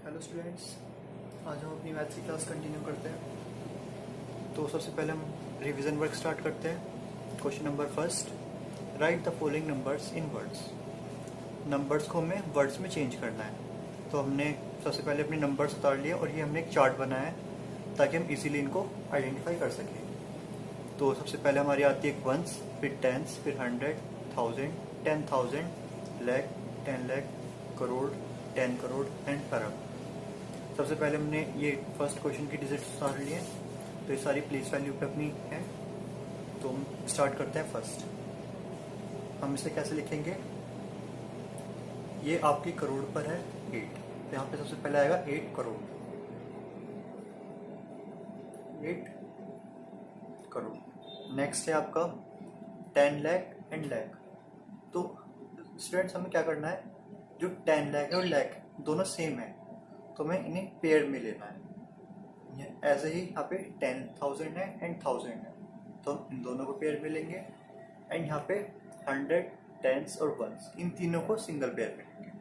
Hello students, आज हम अपनी मैथ्स की क्लास कंटिन्यू करते हैं। तो सबसे पहले हम रिवीजन वर्क स्टार्ट करते हैं। Question number first, right the following numbers in words. Numbers को हमें वर्ड्स में चेंज करना है। तो हमने सबसे पहले अपने नंबर्स उतार लिए और ये हमने एक चार्ट बनाया है ताकि हम इजीली इनको आइडेंटिफाई कर सकें। तो सबसे पहले हमारी आती है वंस, फिर टेंस, फिर 100, 1000, 10,000, लाख, 10 लाख, करोड़, 10 करोड़ एंड अरब। सबसे पहले हमने ये फर्स्ट क्वेश्चन की डिजिट्स उतार लिए, तो ये सारी प्लेस वैल्यू पे अपनी है। तो हम स्टार्ट करते हैं फर्स्ट। हम इसे कैसे लिखेंगे? ये आपकी करोड़ पर है 8, तो यहाँ पे सबसे पहले आएगा 8 करोड़, 8 करोड़। नेक्स्ट है आपका 10 लाख एंड लाख। तो स्टूडेंट्स हमें क्या करना है, जो 10 लाख है और लाख दोनों सेम है, तो हमें इन्हें पेयर में लेना है। ऐसे ही यहाँ पे 10,000 है एंड 1000 है, तो हम इन दोनों को पेयर में लेंगे। एंड यहाँ पे 100, टेंस और वंस, इन तीनों को सिंगल पेयर में लेंगे।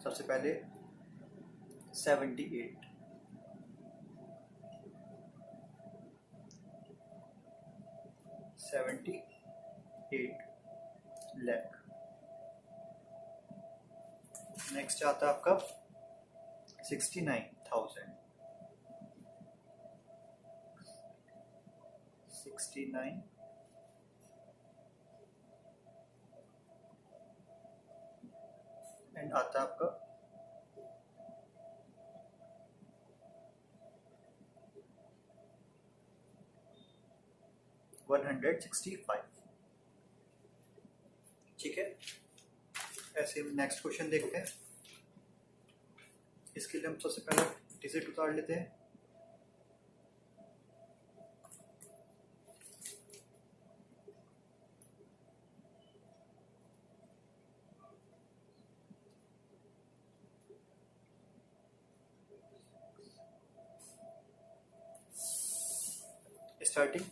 सबसे पहले 78, 78 लाख। नेक्स्ट आता है आपका 69,000, 69 एंड आता है आपका 165। ठीक है, ऐसे हम नेक्स्ट क्वेश्चन देखते हैं। इसके लिए हम सबसे पहले डिजिट उतार लेते हैं। स्टार्टिंग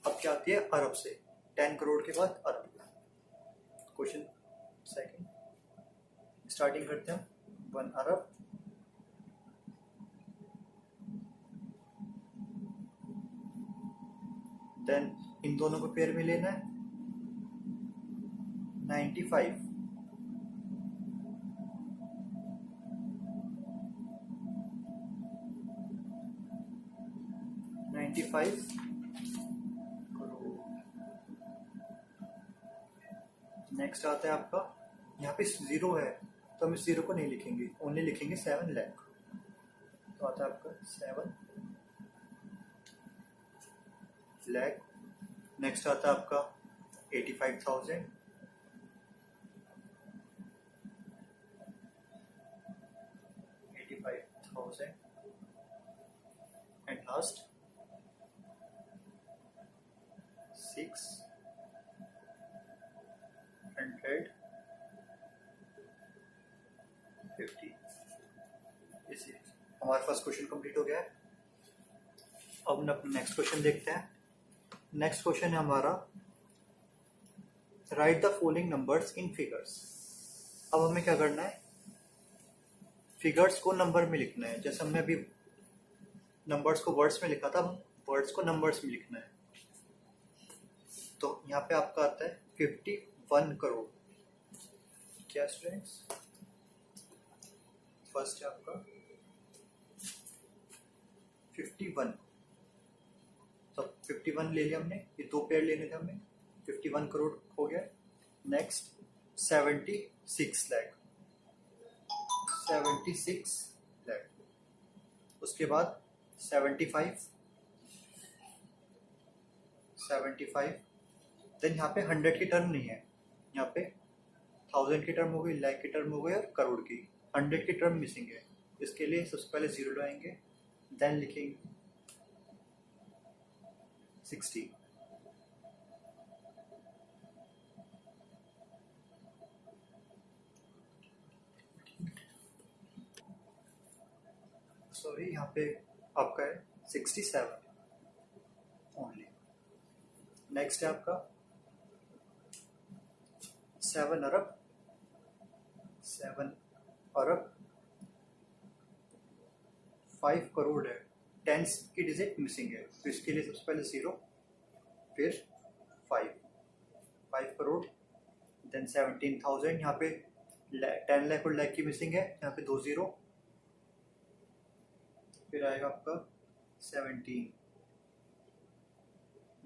अब क्या आती है? अरब से। 10 करोड़ के बाद अरब। क्वेश्चन सेकंड, स्टार्टिंग करते हैं 1 अरब, देन इन दोनों को पेयर में लेना है। 95, 95 करोड़। नेक्स्ट आता है आपका, यहाँ पे 0 है तो हम इस 0 को नहीं लिखेंगे, ओनली लिखेंगे 7 लाख। तो आता है आपका 7 लाख। नेक्स्ट आता है आपका 85,000, 85,000 एंड लास्ट 650। इसी हमारा फर्स्ट क्वेश्चन कंप्लीट हो गया है। अब हम अपना नेक्स्ट क्वेश्चन देखते हैं। नेक्स्ट क्वेश्चन है हमारा, right the following numbers in figures. अब हमें क्या करना है, फिगर्स को नंबर में लिखना है। जैसे हमने अभी नंबर्स को वर्ड्स में लिखा था, वर्ड्स को नंबर्स में लिखना है। तो यहाँ पे आपका आता है 51 करोड़। क्या स्टूडेंट्स? फर्स्ट है आपका 51, तो 51 ले लिया हमने, ये दो पेयर लेने थे हमें, 51 करोड़ हो गया। नेक्स्ट 76 लाख, 76 लाख। उसके बाद 75, देन यहाँ पे 100 की टर्म नहीं है, यहाँ पे 1000 की टर्म हो गई, लाख की टर्म हो गई और करोड़ की। 100 की टर्म मिसिंग है, इसके लिए सबसे पहले 0 लगाएंगे, देन लिखेंगे 60। सॉरी, यहाँ पे आपका है 67 ओनली। नेक्स्ट है आपका 7 अरब, 7 अरब 5 करोड़ है, 10 की डिजिट मिसिंग है, तो इसके लिए सबसे पहले 0, फिर 5 करोड़, देन 17,000, यहाँ पे 10 लाख और लाख की मिसिंग है, यहाँ पे 2 0, फिर आएगा आपका 17,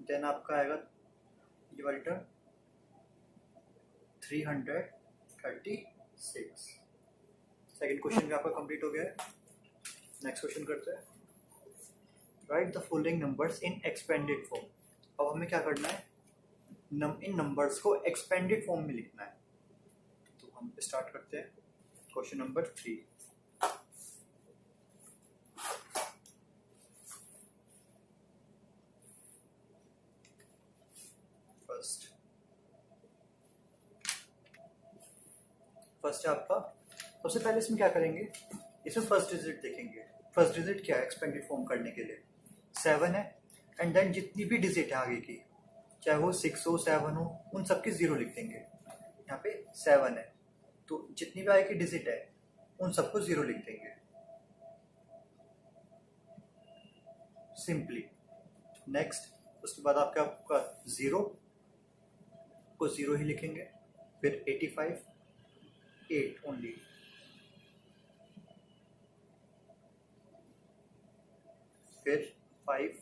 देन आपका आएगा ये वाली टर्म 336। सेकेंड क्वेश्चन भी आपका कंप्लीट हो गया है। नेक्स्ट क्वेश्चन करते हैं। Right the following numbers in expanded form. अब हमें क्या करना है, इन नंबर्स को एक्सपेंडेड फॉर्म में लिखना है। तो हम स्टार्ट करते हैं क्वेश्चन नंबर 3। फर्स्ट है आपका, सबसे पहले इसमें क्या करेंगे, इसमें फर्स्ट डिजिट देखेंगे। फर्स्ट डिजिट क्या है एक्सपेंडेड फॉर्म करने के लिए, 7 है, एंड देन जितनी भी डिजिट है आगे की, चाहे वो 6 हो 7 हो, उन सबकी 0 लिख देंगे। यहाँ पे 7 है तो जितनी भी आगे की डिजिट है उन सबको 0 लिख देंगे सिंपली। नेक्स्ट उसके बाद आपका 0 को 0 ही लिखेंगे, फिर 85 8 ओनली, फिर 5,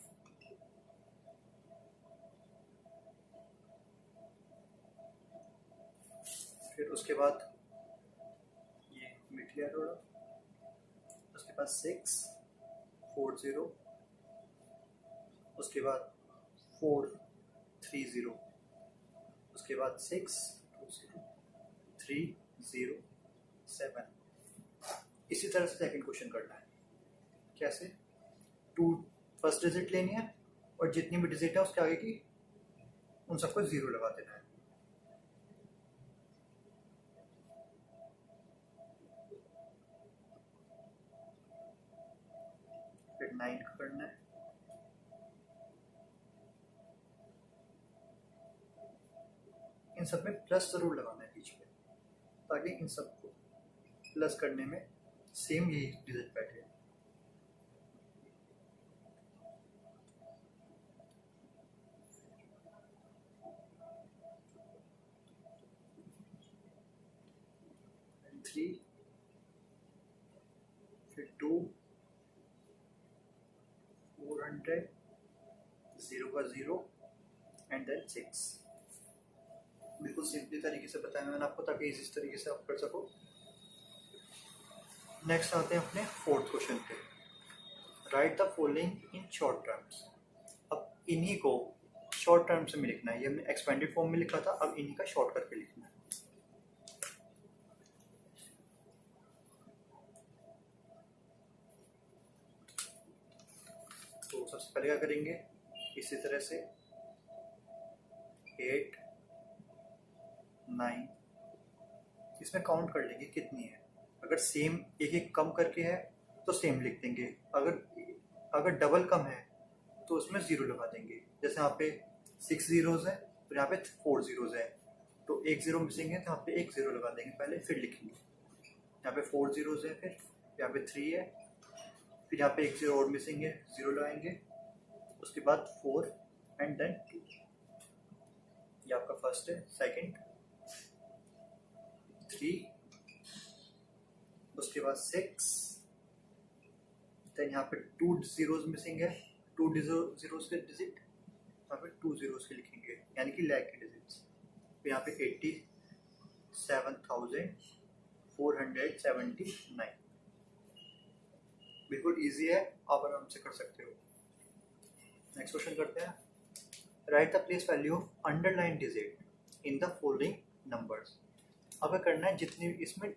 फिर उसके बाद ये मिट लिया थोड़ा, उसके बाद 6 4 0, उसके बाद 4 3 0, उसके बाद 6 2 0 3 0 7। इसी तरह से सेकंड क्वेश्चन करना है। कैसे, 2 फर्स्ट डिजिट लेनी है और जितनी भी डिजिट है उसके आगे की उन सबको 0 लगा देना है। फिर 9 का करना है, इन सब में प्लस जरूर लगाना है बीच में, ताकि इन सबको प्लस करने में सेम यही डिजिट बैठे। थ्री, फिर 2 400 0 का 0 एंड देन 6। बिल्कुल सिंपली तरीके से बताया मैंने आपको, ताकि इस तरीके से आप कर सको। नेक्स्ट आते हैं अपने फोर्थ क्वेश्चन पे। Right the following in short terms. अब इन्हीं को शॉर्ट टर्म्स में लिखना है। ये हमने एक्सपेंडेड फॉर्म में लिखा था, अब इन्हीं का शॉर्ट करके लिखना है। तो सबसे पहले क्या करेंगे, इसी तरह से 8 9 इसमें काउंट कर लेंगे कितनी है। अगर सेम एक एक कम करके है तो सेम लिख देंगे, अगर डबल कम है तो उसमें 0 लगा देंगे। जैसे यहाँ पे 6 zeros है तो यहाँ पे 4 zeros है, तो एक 0 मिसिंग है तो यहाँ पे एक 0 लगा देंगे पहले, फिर लिखेंगे। यहाँ पे 4 zeros है, फिर यहाँ पे 3 है, फिर यहाँ पे एक 0 और मिसिंग है, 0 लगाएंगे, उसके बाद 4 एंड देन 2। ये आपका फर्स्ट है। सेकंड 3, उसके बाद 6, देन यहाँ पे 2 zeros मिसिंग है, 2 zeros के डिजिट यहाँ पे 2 zeros के लिखेंगे, यानी कि लैक के डिजिट्स। फिर यहाँ पे 87,479। बिल्कुल इजी है, आप आराम से कर सकते हो। नेक्स्ट क्वेश्चन करते हैं। Right the place value of underline digit in the following numbers. अब करना है जितनी इसमें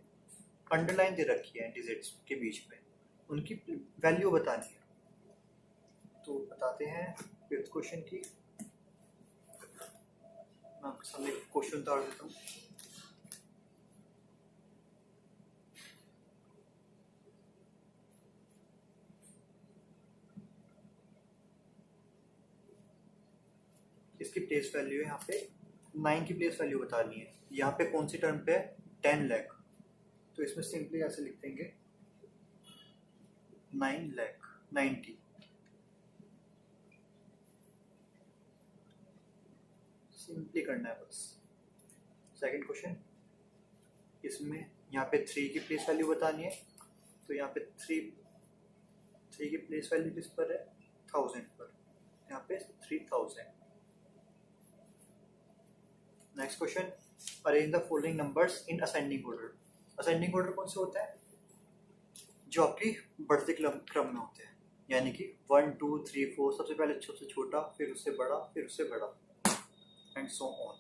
अंडरलाइन दे रखी है डिजिट्स के बीच में, उनकी वैल्यू बतानी है। तो बताते हैं फिफ्थ क्वेश्चन की। मैं आपके सामने क्वेश्चन उतार देता हूँ। इसकी प्लेस वैल्यू है यहाँ पे 9 की प्लेस वैल्यू बतानी है। यहाँ पे कौन सी टर्म पे है, 10 लाख, तो इसमें सिंपली ऐसे लिख देंगे 9,90,000 सिंपली करना है बस। सेकंड क्वेश्चन, इसमें यहाँ पे 3 की प्लेस वैल्यू बतानी है, तो यहाँ पे 3 की प्लेस वैल्यू किस पर है, 1000 पर, यहाँ पे 3000। Next question, arrange the following numbers in ascending order. Ascending order कौन से होता है, जो आपकी बढ़ते क्रम में होते हैं, यानी कि 1 2 3 4, सबसे पहले सबसे छोटा, फिर उससे बड़ा, फिर उससे बड़ा, एंड सो ऑन।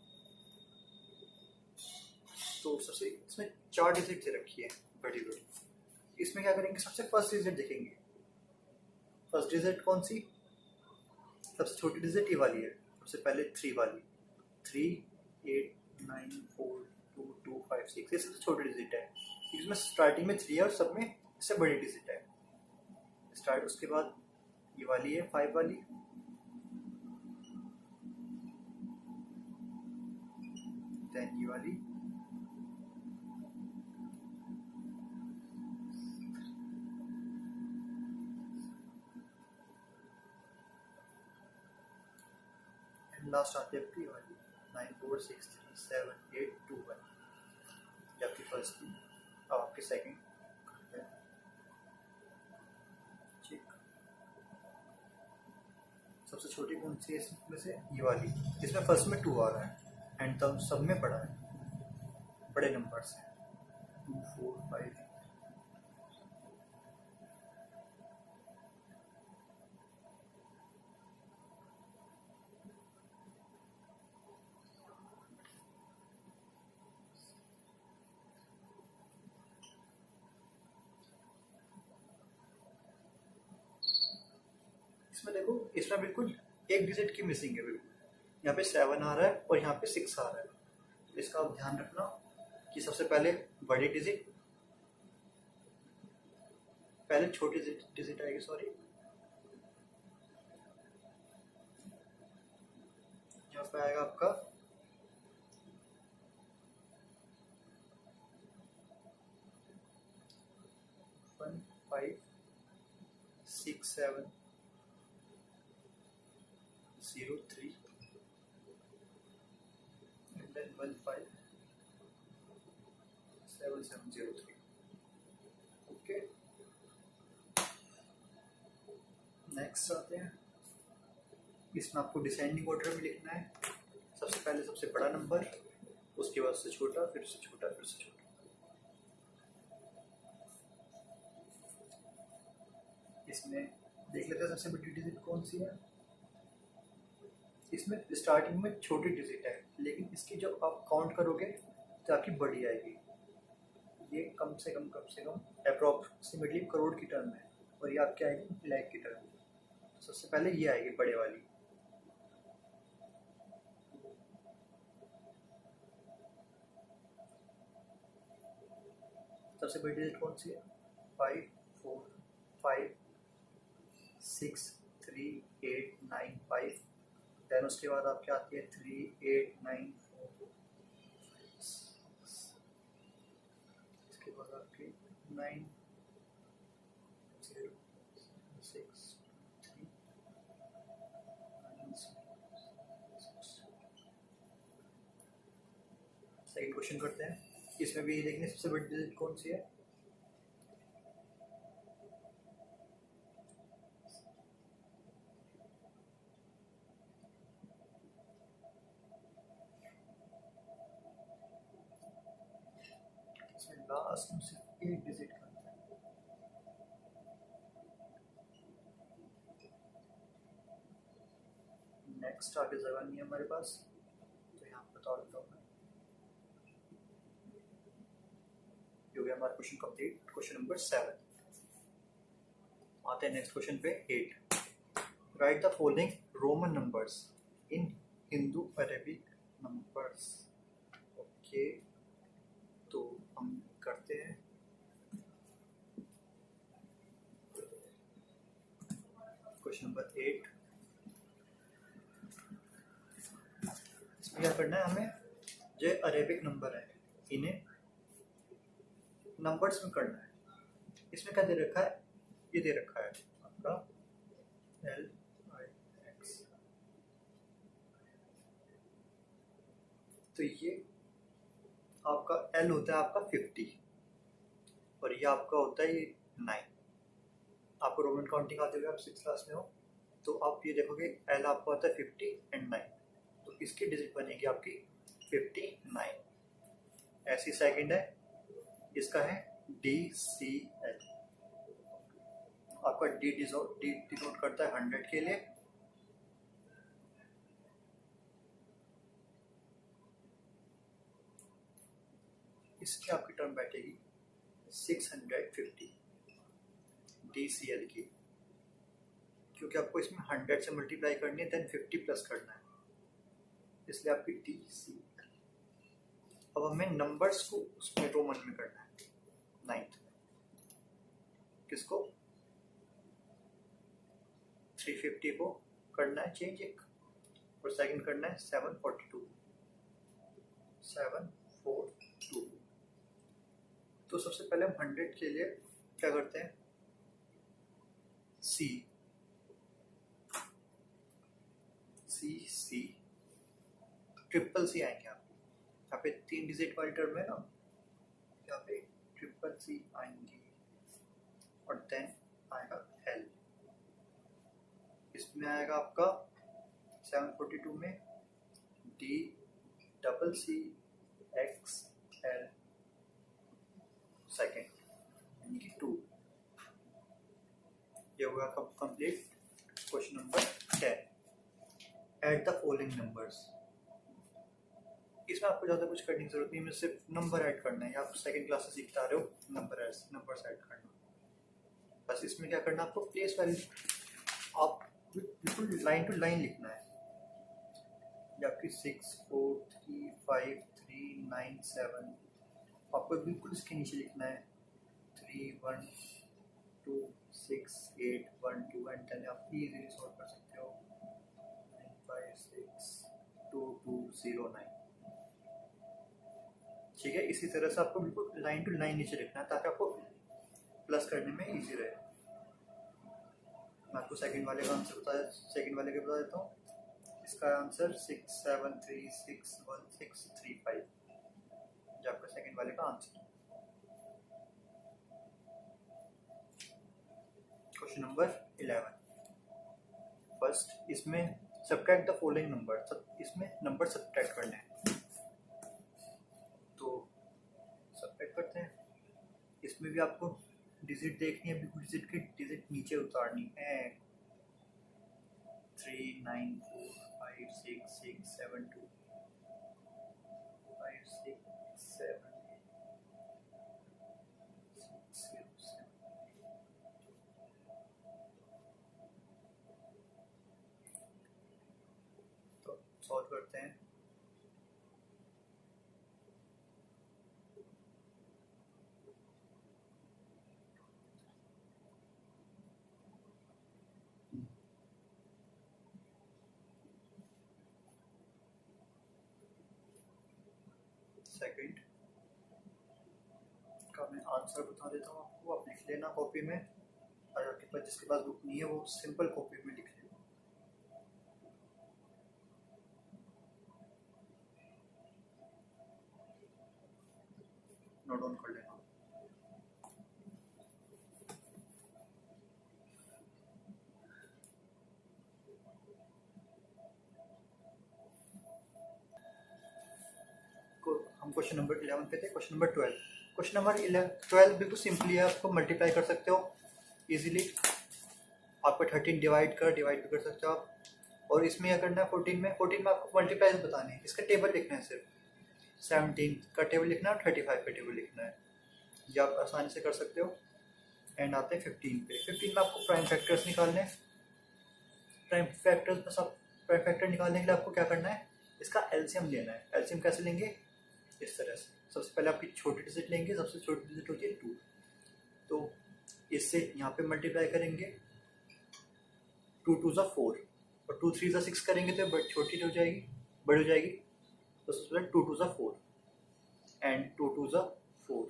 तो सबसे इसमें 4 डिजिट दे रखी है बड़ी बड़ी। इसमें क्या करेंगे, सबसे फर्स्ट डिजिट देखेंगे। फर्स्ट डिजिट कौन सी, सबसे छोटी डिजिट ये वाली है, सबसे पहले 3 वाली, 3 8 9 4 2 2 5 6, ये सबसे छोटी डिजिट है। इसमें स्टार्टिंग में 3 है और सब में इससे बड़ी डिजिट है स्टार्ट। उसके बाद ये वाली है 5 वाली, देन ये वाली, लास्ट आती है आपकी वाली 9 4 6 3 7 8 2 1, ये आपकी फर्स्ट थी। अब आपकी सेकंड, ठीक, सबसे छोटी कौन सी है इसमें से, ये वाली, इसमें फर्स्ट में 2 आ रहा है एंड तब सब में बड़ा है, बड़े नंबर्स हैं 2 4 5। इसमें देखो, इसमें बिल्कुल एक डिजिट की मिसिंग है, बिल्कुल यहाँ पे 7 आ रहा है और यहाँ पे 6 आ रहा है। तो इसका आप ध्यान रखना कि सबसे पहले बड़ी डिजिट, पहले छोटी डिजिट आएगी, सॉरी, यहाँ पे आएगा आपका 1 5 6 7 0 3 and then 1 5 7 7 0 3। ओके, नेक्स्ट आते हैं, इसमें आपको डिसेंडिंग ऑर्डर में लिखना है। सबसे पहले सबसे बड़ा नंबर, उसके बाद से छोटा, फिर से छोटा, फिर से छोटा। इसमें देख लेते हैं सबसे बड़ी डिजिट कौन सी है। इसमें स्टार्टिंग में छोटी डिजिट है, लेकिन इसकी जब आप काउंट करोगे तो आपकी बड़ी आएगी। ये कम से कम अप्रोक्सीमेटली करोड़ की टर्म है, और ये आपकी आएगी लाख की टर्म। तो सबसे पहले ये आएगी बड़े वाली, सबसे बड़ी डिजिट कौन सी है, 5 4 5 6 3 8 9 5। देन उसके बाद आपकी आती है 3 8 9 4, इसके बाद आपकी 9 0 6 3 9 6। सेकंड क्वेश्चन करते हैं, इसमें भी देखने सबसे बड़ी डिजिट कौन सी है, लास्ट में सिर्फ एक डिजिट का अंतर है। नेक्स्ट आगे जगह नहीं है हमारे पास, तो यहाँ बता देता हूँ मैं। हो गया हमारा क्वेश्चन कंप्लीट, क्वेश्चन नंबर 7। आते हैं नेक्स्ट क्वेश्चन पे 8। Right the following Roman numbers in Hindu Arabic numbers. Okay, तो हम करते हैं, क्वेश्चन नंबर 8। इसमें क्या करना है हमें, जो अरेबिक नंबर है इन्हें नंबर्स में करना है। इसमें क्या दे रखा है, ये दे रखा है आपका एल आई एक्स, तो ये आपका एल होता है आपका 50 और ये आपका होता है 9। आपको रोमन काउंटिंग आते हुए आप 6th क्लास में हो तो आप ये देखोगे एल आपका होता है 50 एंड 9, तो इसकी डिजिट बनेगी आपकी 59। ऐसी सेकंड है, इसका है DCL, आपका डी डिनोट करता है 100 के लिए, इसकी आपकी टर्म बैठेगी 650 DCL की, क्योंकि आपको इसमें 100 से मल्टीप्लाई करनी है देन 50 प्लस करना है, इसलिए आपकी DCL। अब हमें नंबर्स को उसमें रोमन में करना है 9th में, किसको 350 को करना है चेंज एक, और सेकंड करना है 742। तो सबसे पहले हम 100 के लिए क्या करते हैं, C ट्रिपल C आएंगे आपको, यहाँ पे 3 डिजिट वाली टर्म है ना, यहाँ पे ट्रिपल C आएंगी और देन आएगा L, इसमें आएगा आपका 742 में DCCXL सेकेंड यानी कि 2। ये होगा complete. Question number 10, add the following numbers. इसमें आपको ज़्यादा कुछ करने की जरूरत नहीं, मैं सिर्फ नंबर ऐड करना है, आप सेकंड क्लास से सीखते आ रहे हो नंबर्स ऐड करना। बस इसमें क्या करना है, आपको प्लेस वैल्यू आप बिल्कुल लाइन टू लाइन लिखना है, ये आपकी 6 4 3 5 3 9 7, आपको बिल्कुल इसके नीचे लिखना है 3 1 2 6 8 1 2 एंड 10, आप इजीली सॉल्व कर सकते हो 9 5 6 2 2 0 9। ठीक है, इसी तरह से आपको बिल्कुल लाइन टू लाइन नीचे लिखना है ताकि आपको प्लस करने में इजी रहे। मैं आपको सेकंड वाले का आंसर बता देता हूँ। इसका आंसर 67361635, जो आपका सेकंड वाले का आंसर है। क्वेश्चन नंबर 11, फर्स्ट, इसमें सब्ट्रैक्ट द फॉलोइंग नंबर, इसमें नंबर सब्ट्रैक्ट करने हैं, तो सब्ट्रैक्ट करते हैं। इसमें भी आपको डिजिट देखनी है, बिल्कुल डिजिट की डिजिट नीचे उतारनी है, 3 9 4 5 6 6 7 2 5 6 7 6 0 7। तो सॉल्व करते हैं। सेकंड का मैं आंसर बता देता हूँ आपको, आप लिख लेना कॉपी में, और आपके पास जिसके पास बुक नहीं है वो सिंपल कॉपी में लिख लेना। नोट डाउन कर लेना। हम क्वेश्चन नंबर 11 पे थे। क्वेश्चन नंबर 12, क्वेश्चन नंबर 12 बिल्कुल सिंपली है, आपको मल्टीप्लाई कर सकते हो इजीली। आपको 13 डिवाइड भी कर सकते हो आप, और इसमें क्या करना है 14 में आपको मल्टीप्लाई बताने हैं, इसका टेबल लिखना है, सिर्फ 17 का टेबल लिखना है, 35 का टेबल लिखना है, ये आप आसानी से कर सकते हो। एंड आते हैं 15 पे। 15 में आपको प्राइम फैक्टर्स निकालने हैं। प्राइम फैक्टर निकालने के लिए आपको क्या करना है, इसका एलसीएम लेना है। एलसीएम कैसे लेंगे, इस तरह से। सबसे पहले आपकी छोटी डिजिट लेंगे, सबसे छोटी डिजिट होती है 2, तो इससे यहाँ पे मल्टीप्लाई करेंगे, 2 2 ज़ा 4 और 2 3 ज़ा 6 करेंगे तो छोटी हो जाएगी, बड़ी हो जाएगी। तो सबसे पहले 2 2 ज़ा 4 एंड 2 2 ज़ा 4,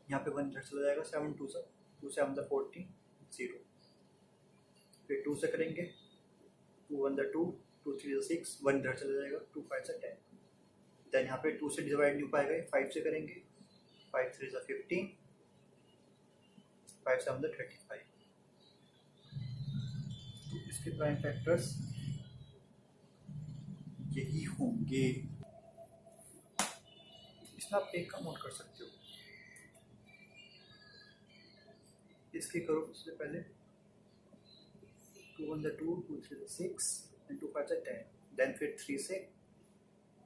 यहाँ पे 1 चला जाएगा, 7 2 ज़ा 2 7 द 14, 0। फिर 2 से करेंगे, 2 1 द 2, 2 3 द 6, 1 इधर चला जाएगा, 2 5 द 10। देन यहाँ पे 2 से डिवाइड नहीं हो पाएगा, 5 से करेंगे, 5 3 द 15, 5 7 द 35। तो इसके प्राइम फैक्टर्स यही होंगे। इसमें आप एक का नोट कर सकते हो। इसके करो सबसे पहले, 2 1 the 2, 2 3 the 6 and 2 5 the 10। Then फिर 3 से,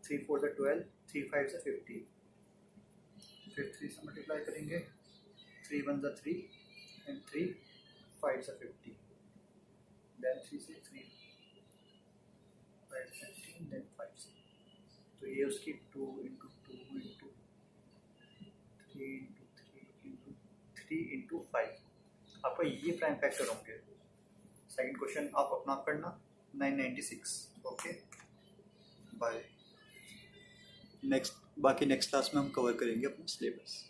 3 4 द 12, 3 5 द 15। फिर 3 से मल्टीप्लाई करेंगे, 3 1 द 3 and 3 5 द 50। देन 3 से 3 5 15, देन 5 से। तो ये उसकी 2 into 2 into 3 into 3 into 3 into 5। आपका ये प्राइम फैक्टर होंगे। सेकंड क्वेश्चन आप अपना करना, 996। Okay, bye. बाकी नेक्स्ट क्लास में हम कवर करेंगे अपना सिलेबस।